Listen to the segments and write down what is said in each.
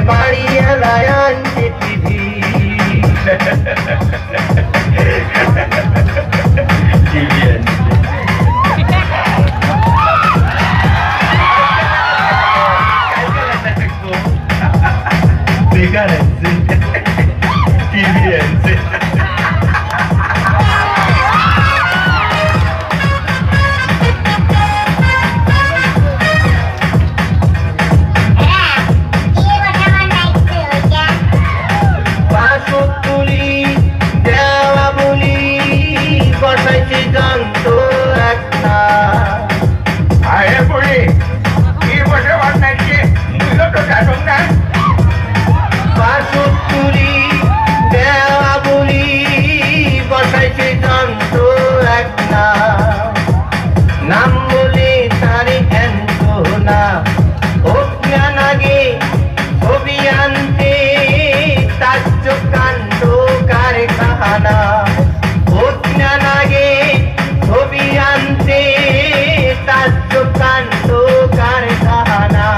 বাড়ি এলায় আনছে টিভি। বেকার আছে টিভি আছে। নাম বলে তারে এনতো না অজ্ঞান আগে ছবি আনতে তার কাণ্ড কারখানা। অজ্ঞান আগে ছবি আনতে তার কাণ্ড কারখানা।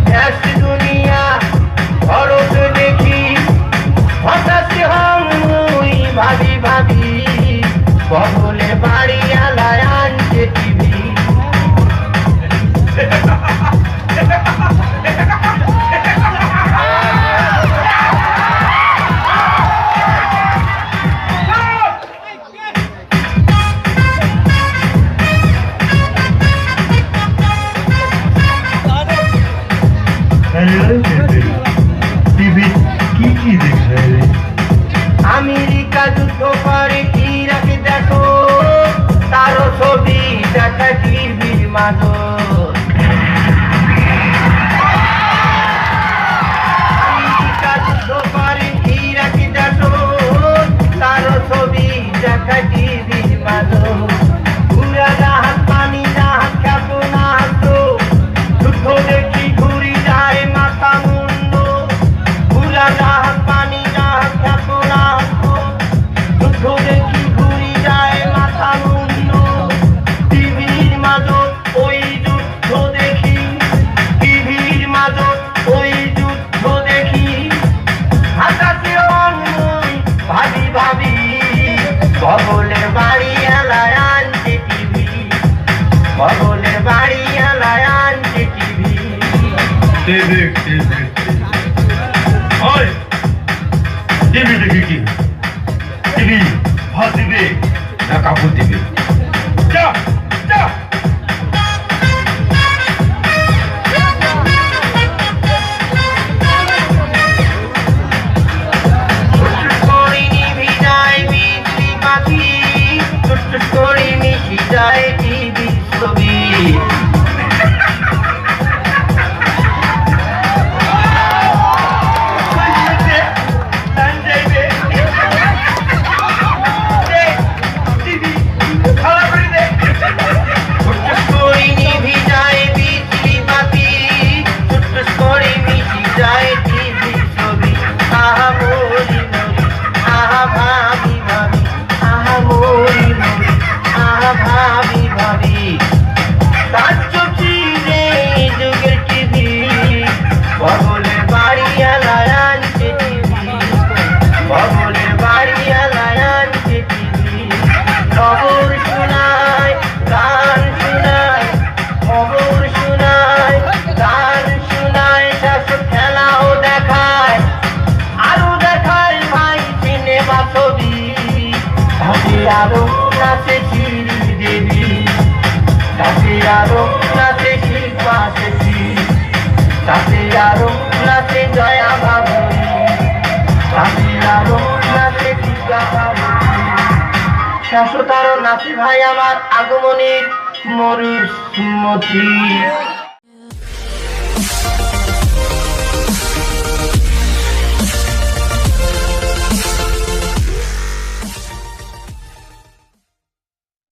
দেশ দুনিয়া খরচ দেখি হঠাৎ হই ভাবি ভাবি বগলে বাড়ি আলায় আনছে টিভি। টিভি কি দেখে আমেরিকা যুদ্ধ করে ইরাকে দেখো তারও ছবি দেখা টিভির মাঝর। আমেরিকা যুদ্ধ করে ইরাকে দেখো তারও ছবি দেখা টিভির মাঝর। পুরা জাহাজ পানি জাহাজ ক্ষেপণাস্ত্র যুদ্ধ দেখি ঘুরি যায় মাথা মুন্ড। পুরা জাহাজ পানি জাহাজ ক্ষেপণাস্ত্র যুদ্ধ দেখি ঘুরি যায় মাথা মুন্ড। টিভির মাঝর ওই যুদ্ধ দেখি, টিভির মাঝর ওই যুদ্ধ দেখি হাসাতে অন্যই ভাবি ভাবি বগলের বাড়ি এলায় আনছে টিভি। বগলের বাড়ি এলায় আনছে টিভি। টিভি দেখি কি টিভি ভাত দিবে না কাপড় দিবে? যা যা যায় টিভি ছবি। আরো নাচে শ্রী দেবী, তাতে আরো নাচে শিল্পা শেষী, তাতে আরো নাচে জয়া বাবুরি, তাতে আরো নাচে টিকা বাবুরি। শাশ্বত আরো নাচে ভাই আমার আগমনের মরুর স্মৃতি।